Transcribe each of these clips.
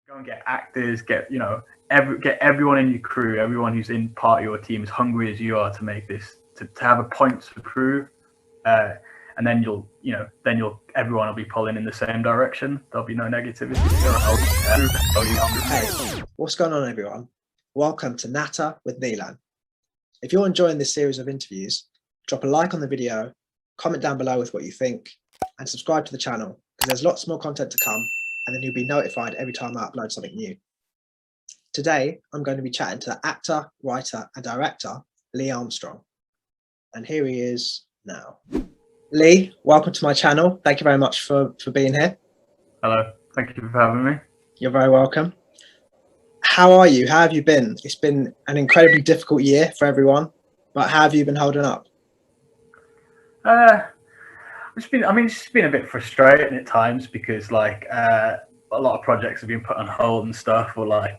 Go and get actors, get get everyone in your crew, everyone who's in part of your team as hungry as you are to make this, to have a point to prove, and then everyone will be pulling in the same direction. There'll be no negativity. Hey, what's going on, everyone? Welcome to Natter with Nilan. If you're enjoying this series of interviews, drop a like on the video, comment down below with what you think, and subscribe to the channel because there's lots more content to come, and then you'll be notified every time I upload something new. Today, I'm going to be chatting to the actor, writer, and director, Lee Armstrong. And here he is now. Lee, welcome to my channel. Thank you very much for being here. Hello, thank you for having me. You're very welcome. How are you? How have you been? It's been an incredibly difficult year for everyone, but how have you been holding up? It's been a bit frustrating at times because a lot of projects have been put on hold and stuff, or I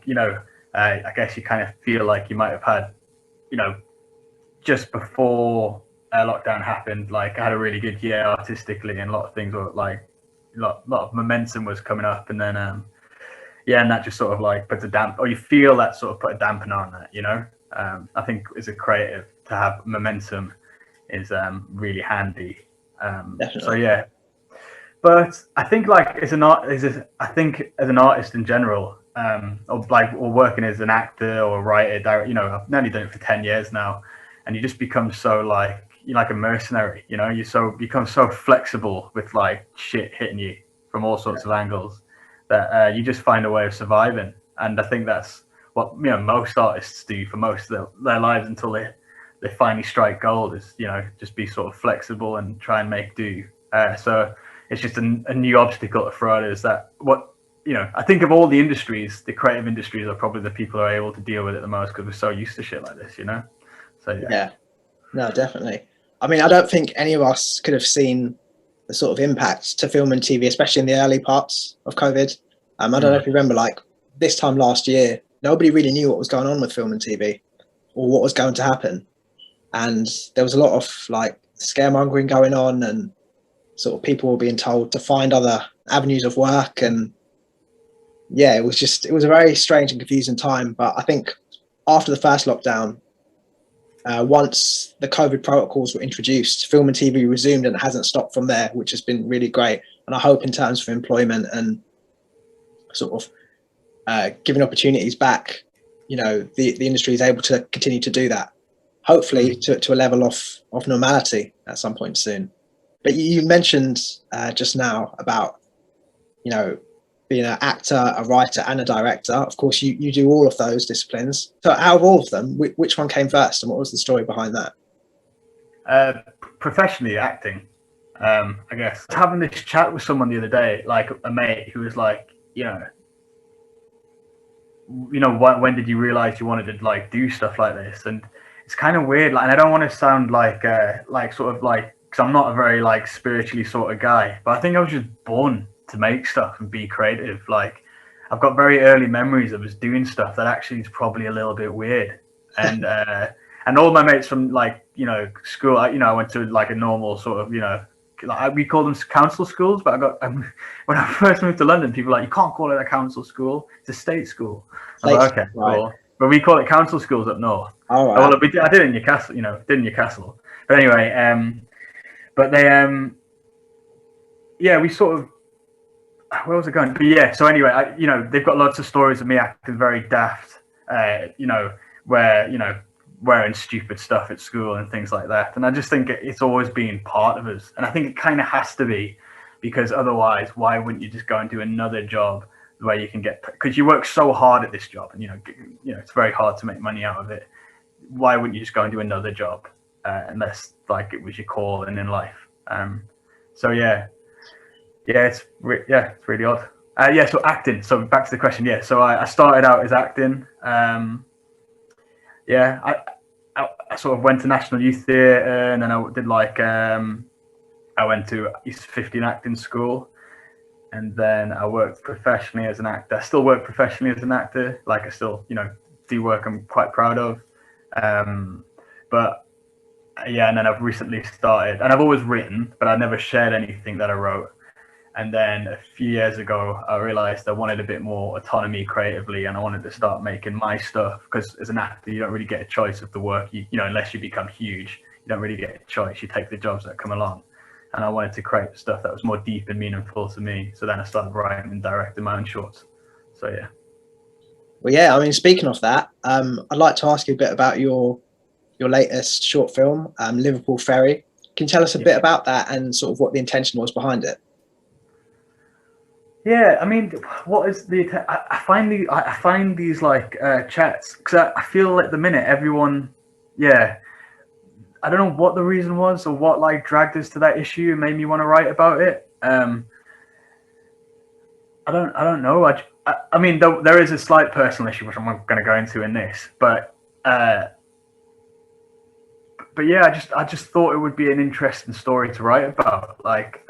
guess you kind of feel like you might have had, just before lockdown happened, I had a really good year artistically, and a lot of things were a lot of momentum was coming up, and then and that just sort of puts a damp, or you feel that sort of put a dampener on that, I think as a creative to have momentum is really handy. So yeah, but I think as an artist in general, or working as an actor or writer, I've nearly done it for 10 years now, and you just become so you're like a mercenary, you become so flexible with shit hitting you from all sorts of angles that you just find a way of surviving. And I think that's what most artists do for most of their lives until they finally strike gold, is just be sort of flexible and try and make do. So it's just a new obstacle to throw at us. That I think of all the industries, the creative industries are probably the people who are able to deal with it the most, because we're so used to shit like this, So yeah, no, definitely. I mean, I don't think any of us could have seen the sort of impact to film and TV, especially in the early parts of COVID. I don't know if you remember, this time last year, nobody really knew what was going on with film and TV or what was going to happen. And there was a lot of scaremongering going on, and sort of people were being told to find other avenues of work. And yeah, it was a very strange and confusing time. But I think after the first lockdown, once the COVID protocols were introduced, film and TV resumed, and it hasn't stopped from there, which has been really great. And I hope in terms of employment and sort of giving opportunities back, the industry is able to continue to do that, hopefully to a level of normality at some point soon. But you mentioned just now about, being an actor, a writer, and a director. Of course, you do all of those disciplines. So out of all of them, which one came first, and what was the story behind that? Professionally, acting, I guess. I was having this chat with someone the other day, a mate who was when did you realize you wanted to do stuff like this? And it's kind of weird, and I don't want to sound because I'm not a very spiritually sort of guy, but I think I was just born to make stuff and be creative. I've got very early memories of us doing stuff that actually is probably a little bit weird, and all my mates from school, I went to a normal sort of we call them council schools, but when I first moved to London, people were you can't call it a council school, it's a state school. Okay, right. Cool. But we call it council schools up north. Oh, right. Well, I did it in Newcastle, did in Newcastle. But anyway, but they, we sort of, where was it going? But yeah, so anyway, they've got lots of stories of me acting very daft, where, wearing stupid stuff at school and things like that. And I just think it's always been part of us. And I think it kind of has to be, because otherwise, why wouldn't you just go and do another job where you can get, because you work so hard at this job, and it's very hard to make money out of it. Why wouldn't you just go and do another job unless it was your calling in life? So it's really odd. So acting. So back to the question. Yeah, so I started out as acting. I sort of went to National Youth Theatre, and then I did I went to East 15 acting school, and then I worked professionally as an actor. I still work professionally as an actor. I still, do work I'm quite proud of. But yeah, and then I've recently started, and I've always written, but I never shared anything that I wrote. And then a few years ago, I realized I wanted a bit more autonomy creatively, and I wanted to start making my stuff, because as an actor, you don't really get a choice of the work, you know, unless you become huge, you don't really get a choice. You take the jobs that come along. And I wanted to create stuff that was more deep and meaningful to me. So then I started writing and directing my own shorts. So yeah. Well, yeah, I mean, speaking of that, I'd like to ask you a bit about your latest short film, Liverpool Ferry. Can you tell us a bit about that and sort of what the intention was behind it? Yeah, I mean, what is the? I find these like chats, because I feel like the minute everyone, yeah, I don't know what the reason was or what like dragged us to that issue and made me want to write about it. I don't know. I mean, there is a slight personal issue which I'm not going to go into in this, but yeah, I just thought it would be an interesting story to write about, like,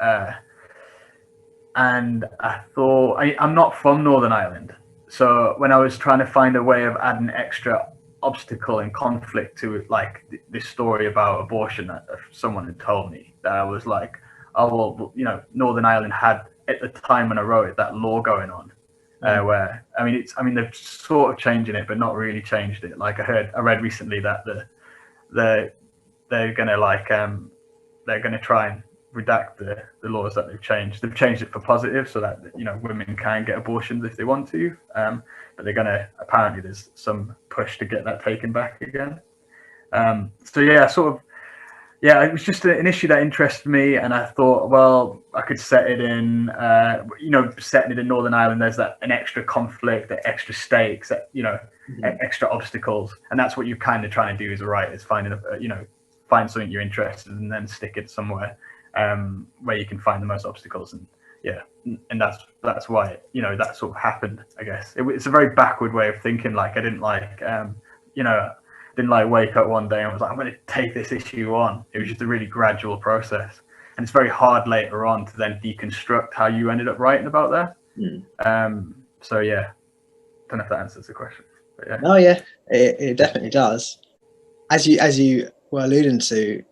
and I thought I'm not from Northern Ireland, so when I was trying to find a way of adding extra obstacle and conflict to it, like this story about abortion that someone had told me, that I was like, oh well, you know, Northern Ireland had at the time when I wrote it that law going on, where I mean they're sort of changing it, but not really changed it. Like I read recently that they're gonna like they're gonna try and redact the laws that they've changed. They've changed it for positive, so that, you know, women can get abortions if they want to, but they're gonna, apparently there's some push to get that taken back again. So yeah, sort of, yeah, it was just an issue that interested me, and I thought, well, I could set it in, you know, setting it in Northern Ireland, there's that an extra conflict, the extra stakes, you know, extra obstacles, and that's what you're kind of trying to do as a writer, is finding you know, find something you're interested in and then stick it somewhere where you can find the most obstacles. And yeah, and that's why, you know, that sort of happened, I guess. It's a very backward way of thinking. Like I didn't like you know, didn't like wake up one day and was like, I'm going to take this issue on. It was just a really gradual process, and it's very hard later on to then deconstruct how you ended up writing about that. So yeah, don't know if that answers the question, but yeah. No, yeah, it definitely does. As you were alluding to,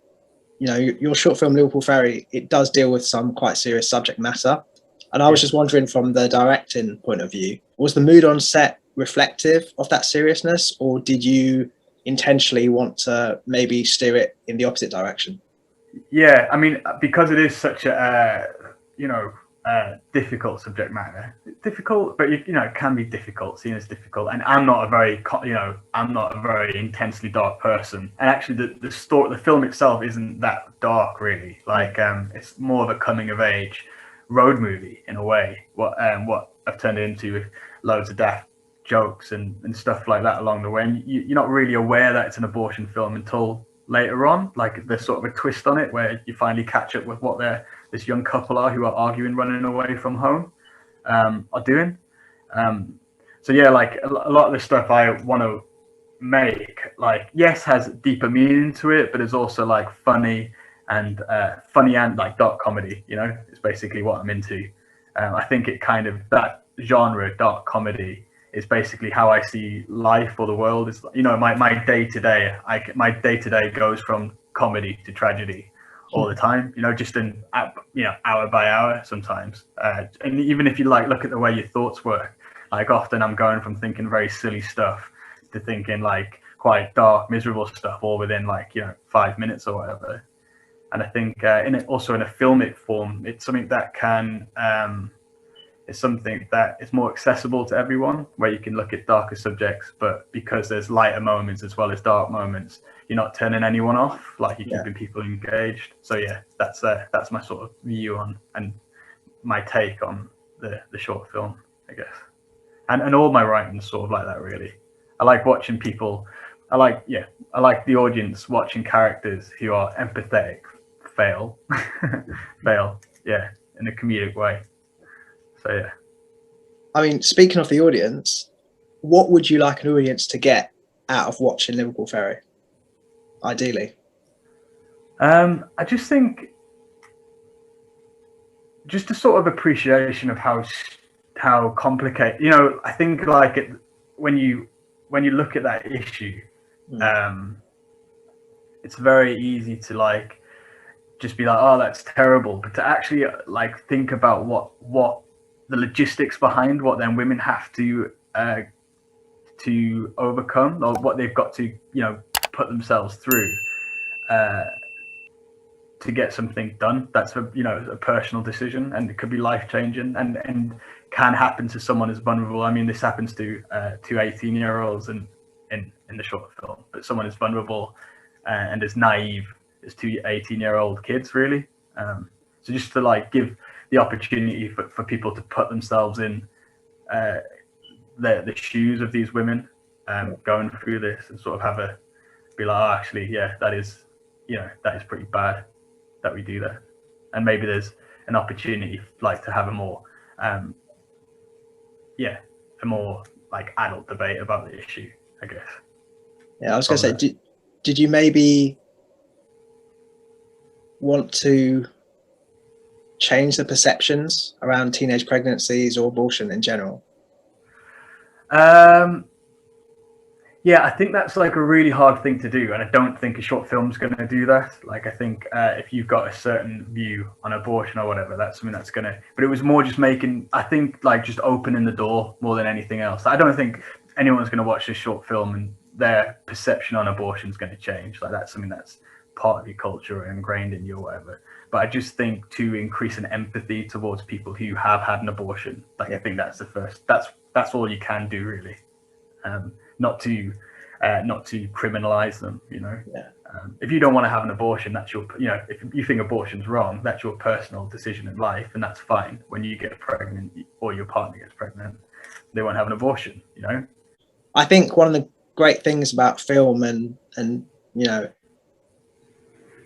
you know, your short film Liverpool Ferry, it does deal with some quite serious subject matter, and I was just wondering, from the directing point of view, was the mood on set reflective of that seriousness, or did you intentionally want to maybe steer it in the opposite direction? Yeah, I mean, because it is such a you know, difficult subject matter. Difficult, but you know, it can be difficult, seen as difficult. And I'm not a very, you know, I'm not a very intensely dark person. And actually, the story, the film itself, isn't that dark, really. Like, it's more of a coming of age road movie in a way. What I've turned it into, with loads of daft jokes and stuff like that along the way. And you're not really aware that it's an abortion film until later on. Like, there's sort of a twist on it where you finally catch up with what this young couple are, who are arguing, running away from home, are doing. So yeah, like a lot of the stuff I want to make, like, yes, has deeper meaning to it, but it's also like funny and like dark comedy. You know, it's basically what I'm into. I think it kind of, that genre, dark comedy, is basically how I see life or the world. Is, you know, my day to day goes from comedy to tragedy all the time, you know, just in, you know, hour by hour sometimes. And even if you like look at the way your thoughts work, like often I'm going from thinking very silly stuff to thinking like quite dark, miserable stuff, all within like, you know, 5 minutes or whatever. And I think in a filmic form, it's something that can, it's something that is more accessible to everyone, where you can look at darker subjects, but because there's lighter moments as well as dark moments, you're not turning anyone off, like you're keeping people engaged. So yeah, that's my sort of view on, and my take on the short film, I guess. And all my writing's sort of like that, really. I like watching people, I like the audience watching characters who are empathetic fail, yeah, in a comedic way. So yeah. I mean, speaking of the audience, what would you like an audience to get out of watching Liverpool Ferry, ideally? I just think just a sort of appreciation of how complicated, you know, I think like when you look at that issue, it's very easy to like just be like, oh, that's terrible, but to actually like think about what the logistics behind what then women have to overcome, or what they've got to put themselves through to get something done. That's a personal decision, and it could be life changing, and can happen to someone as vulnerable. I mean, this happens to 18-year-olds in the short film, but someone as vulnerable and as naive as two 18-year-old kids, really. So just to like give the opportunity for people to put themselves in the shoes of these women going through this, and sort of be like, oh, actually, yeah, that is pretty bad that we do that, and maybe there's an opportunity like to have a more like adult debate about the issue, I guess. Yeah, I was going to say, did you maybe want to change the perceptions around teenage pregnancies or abortion in general? Yeah, I think that's like a really hard thing to do, and I don't think a short film's going to do that. Like, I think if you've got a certain view on abortion or whatever, that's something that's going to. But it was more just just opening the door more than anything else. I don't think anyone's going to watch this short film and their perception on abortion is going to change. Like, that's something that's part of your culture or ingrained in you or whatever. But I just think to increase an empathy towards people who have had an abortion, like, I think that's the first. That's all you can do, really. Not to criminalize them, Yeah. If you don't want to have an abortion, that's your, if you think abortion's wrong, that's your personal decision in life, and that's fine. When you get pregnant or your partner gets pregnant, they won't have an abortion, I think one of the great things about film and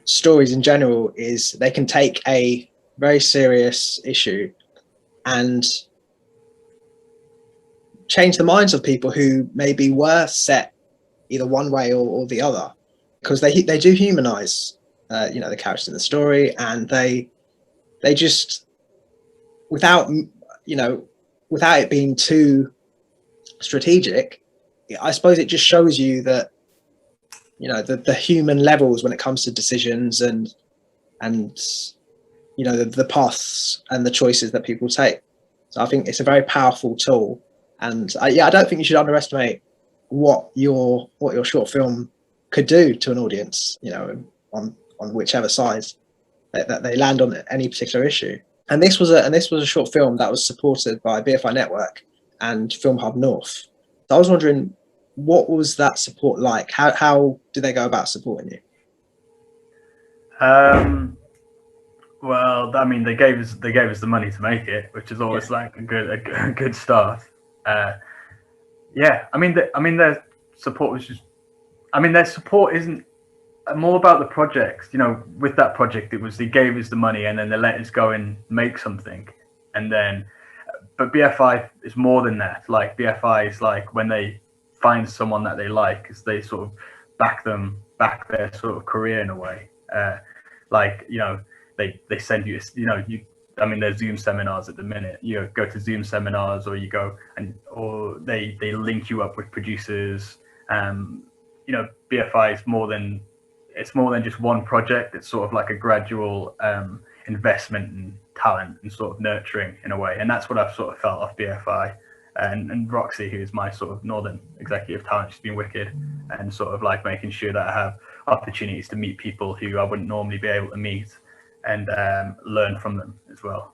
stories in general is they can take a very serious issue and change the minds of people who maybe were set either one way or the other, because they do humanize the characters in the story, and they just, without it being too strategic, I suppose it just shows you that the human levels when it comes to decisions and the paths and the choices that people take. So I think it's a very powerful tool. And I don't think you should underestimate what your short film could do to an audience, on whichever side that they land on any particular issue. And this was a short film that was supported by BFI Network and Film Hub North. So I was wondering, what was that support like? How did they go about supporting you? Well, I mean, they gave us the money to make it, which is always like a good start. I mean, their support was just. I mean, their support isn't more about the projects. With that project, it was they gave us the money and then they let us go and make something, and then. But BFI is more than that. Like, BFI is like when they find someone that they like, is they sort of back their sort of career in a way. They send you, there's Zoom seminars at the minute. You go to Zoom seminars, or you go or they link you up with producers. BFI is more than just one project. It's sort of like a gradual investment in talent and sort of nurturing in a way. And that's what I've sort of felt off BFI. And Roxy, who is my sort of northern executive talent, she's been wicked, and sort of like making sure that I have opportunities to meet people who I wouldn't normally be able to meet, and learn from them as well.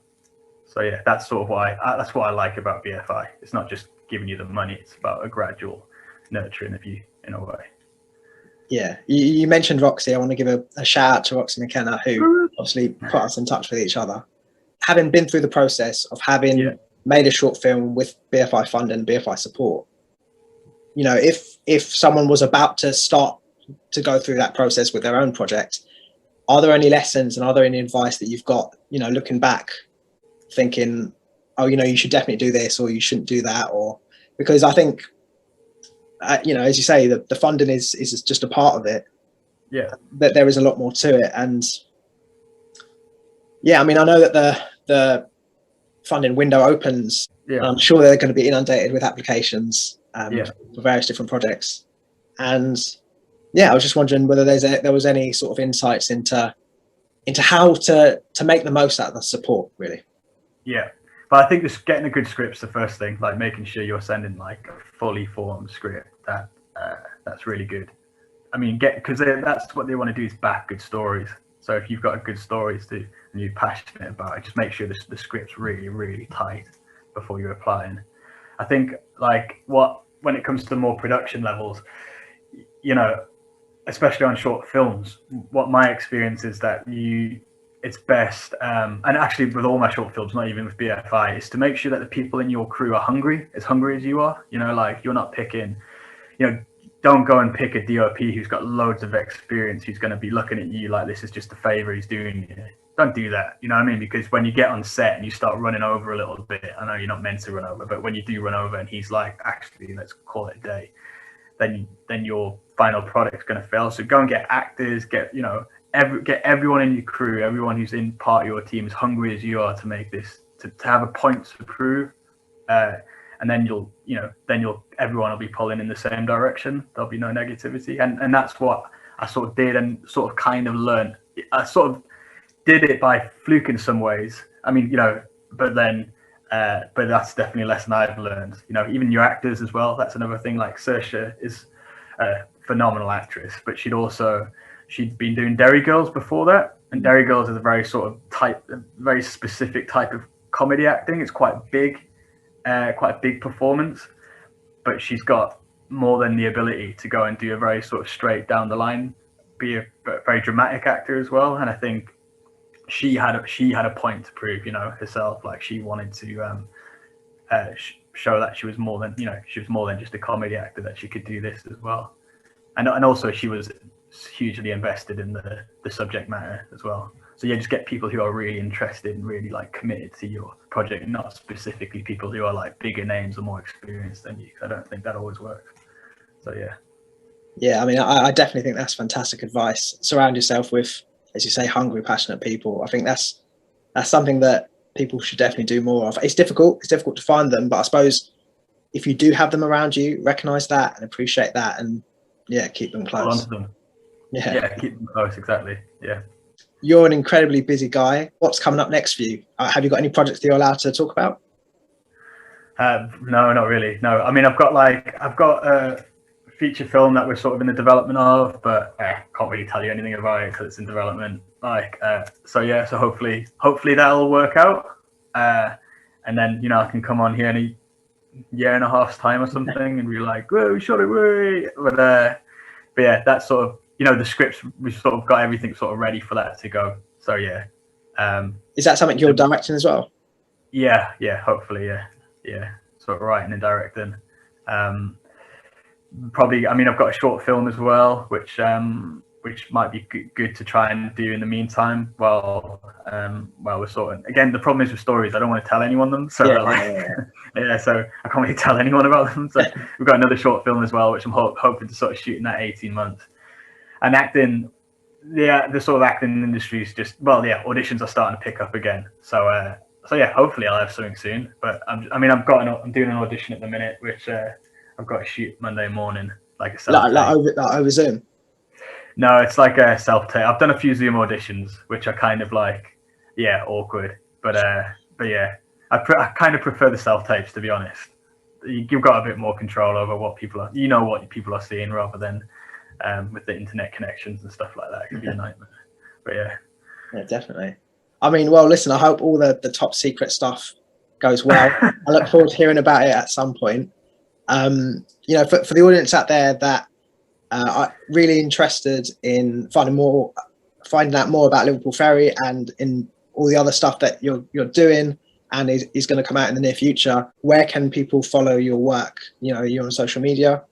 So yeah, that's sort of that's what I like about BFI. It's not just giving you the money; it's about a gradual nurturing of you in a way. Yeah, you mentioned Roxy. I want to give a shout out to Roxy McKenna, who obviously put us in touch with each other. Having been through the process of having made a short film with BFI funding and BFI support, if someone was about to start to go through that process with their own project, are there any lessons and are there any advice that you've got, looking back, thinking, oh, you should definitely do this or you shouldn't do that? Or because I think, as you say, the funding is just a part of it. Yeah. But there is a lot more to it. And I mean, I know that the funding window opens. Yeah. I'm sure they're going to be inundated with applications for various different projects. And I was just wondering whether there was any sort of insights into into how to make the most out of the support, really. Yeah, but I think just getting a good script's the first thing, like making sure you're sending like a fully formed script that's really good. I mean, because that's what they want to do, is back good stories. So if you've got a good stories and you're passionate about it, just make sure the script's really, really tight before you're applying. I think like when it comes to more production levels, especially on short films, what my experience is that it's best, and actually with all my short films, not even with BFI, is to make sure that the people in your crew are as hungry as you are. Like you're not picking, don't go and pick a DOP who's got loads of experience, who's going to be looking at you like this is just a favor he's doing you. Don't do that. You know what I mean? Because when you get on set and you start running over a little bit, I know you're not meant to run over, but when you do run over and he's like, actually, let's call it a day, then your final product's going to fail. So go and get actors, get everyone in your crew, everyone who's in part of your team as hungry as you are to make this, to have a point to prove. And then everyone will be pulling in the same direction. There'll be no negativity. And that's what I sort of did and sort of kind of learned. I sort of did it by fluke in some ways. I mean, but that's definitely a lesson I've learned. Even your actors as well. That's another thing. Like Saoirse is a phenomenal actress, but she'd been doing Derry Girls before that. And Derry Girls is a very sort of very specific type of comedy acting. It's quite a big performance, but she's got more than the ability to go and do a very sort of straight down the line, be a very dramatic actor as well. And I think she had a point to prove, herself. Like she wanted to show that she was more than just a comedy actor, that she could do this as well. And also she was hugely invested in the subject matter as well. So just get people who are really interested and really like committed to your project, not specifically people who are like bigger names or more experienced than you. I don't think that always works. So yeah, I mean, I definitely think that's fantastic advice. Surround yourself with, as you say, hungry, passionate people. I think that's something that people should definitely do more of. It's difficult to find them, but I suppose if you do have them around you, recognize that and appreciate that, and keep them close. Hold on to them. Yeah, keep them close. Exactly. Yeah. You're an incredibly busy guy. What's coming up next for you? Have you got any projects that you're allowed to talk about? No, not really. No, I mean, I've got a feature film that we're sort of in the development of, but can't really tell you anything about it because it's in development. So hopefully that'll work out. And then, I can come on here in a year and a half's time or something and be like, whoa, we shot it way. But yeah, that's sort of, the scripts, we've sort of got everything sort of ready for that to go. So yeah. Is that something you're directing as well? Yeah, hopefully, yeah. Sort of writing and directing. Probably, I mean, I've got a short film as well, which might be good to try and do in the meantime. While we're sort of, again, the problem is with stories, I don't want to tell anyone them. So so I can't really tell anyone about them. So we've got another short film as well, which I'm hoping to sort of shoot in that 18 months. And acting, the sort of acting industry is just, auditions are starting to pick up again. So hopefully I'll have something soon. But I'm doing an audition at the minute, which I've got to shoot Monday morning, like a self-tape. Like over Zoom? No, it's like a self-tape. I've done a few Zoom auditions, which are kind of like, awkward. But yeah, I kind of prefer the self-tapes, to be honest. You've got a bit more control over what people are seeing, rather than with the internet connections and stuff like that. It can be a nightmare. But yeah, definitely. I mean, well, listen, I hope all the top secret stuff goes well. I look forward to hearing about it at some point. For the audience out there that are really interested in finding out more about Liverpool Ferry and in all the other stuff that you're doing and is going to come out in the near future, where can people follow your work? You're on social media.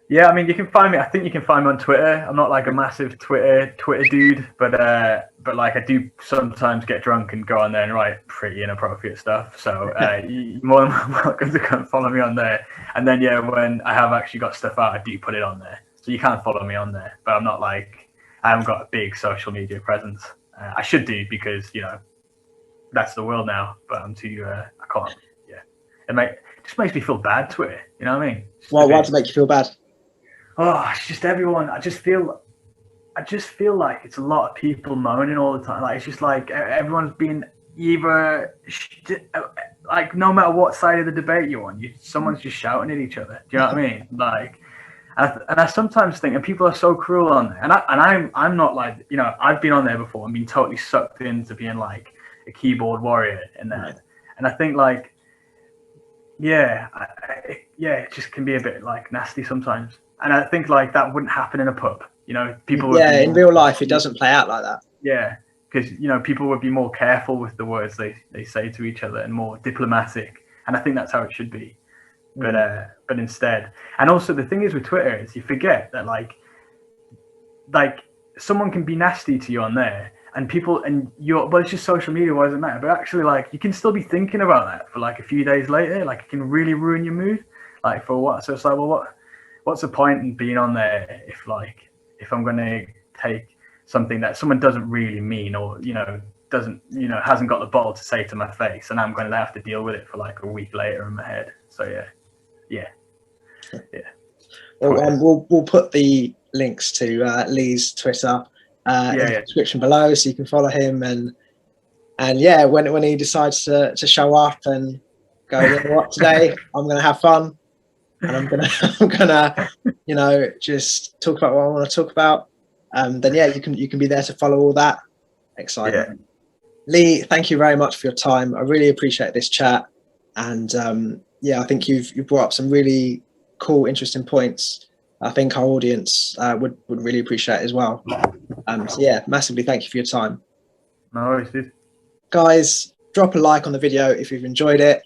Yeah, I mean, you can find me. I think you can find me on Twitter. I'm not like a massive Twitter dude, but like I do sometimes get drunk and go on there and write pretty inappropriate stuff. So you're more than welcome to come follow me on there. And then when I have actually got stuff out, I do put it on there. So you can follow me on there. But I'm not like, I haven't got a big social media presence. I should do, because that's the world now. But I'm too. I can't. Yeah, it just makes me feel bad. Twitter. You know what I mean? Why does it make you feel bad? Oh, it's just everyone. I just feel I just feel like it's a lot of people moaning all the time. Like it's just like everyone's being either like no matter what side of the debate you're on, someone's just shouting at each other. Do you know what I mean? Like, and I sometimes think, and people are so cruel on there. And I'm not like, you know, I've been on there before and been totally sucked into being like a keyboard warrior in that. Right. And I think like, yeah, it just can be a bit like nasty sometimes. And I think like that wouldn't happen in a pub. You know, people would in real life, it doesn't play out like that. Yeah, because, you know, people would be more careful with the words they say to each other and more diplomatic. And I think that's how it should be. But instead, and also the thing is with Twitter is you forget that like someone can be nasty to you on there and people and but it's just social media, why does it matter? But actually like you can still be thinking about that for like a few days later. Like it can really ruin your mood. Like for what? So it's like, well, what's the point in being on there if I'm going to take something that someone doesn't really mean, or, you know, hasn't got the bottle to say to my face, and I'm going to have to deal with it for like a week later in my head. So yeah. Well, we'll put the links to Lee's Twitter in the description below, so you can follow him. And yeah, when he decides to show up and go, you know what, today I'm going to have fun, and I'm gonna you know, just talk about what I want to talk about. Then yeah, you can be there to follow all that excitement. Yeah. Lee, thank you very much for your time. I really appreciate this chat, and yeah, I think you've brought up some really cool, interesting points. I think our audience would really appreciate it as well. So yeah, massively thank you for your time. No worries, dude. Guys, drop a like on the video if you've enjoyed it.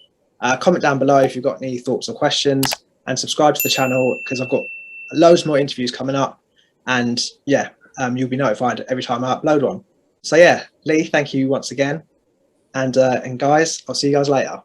Comment down below if you've got any thoughts or questions, and subscribe to the channel because I've got loads more interviews coming up. And yeah, you'll be notified every time I upload one. So yeah, Lee, thank you once again. And guys, I'll see you guys later.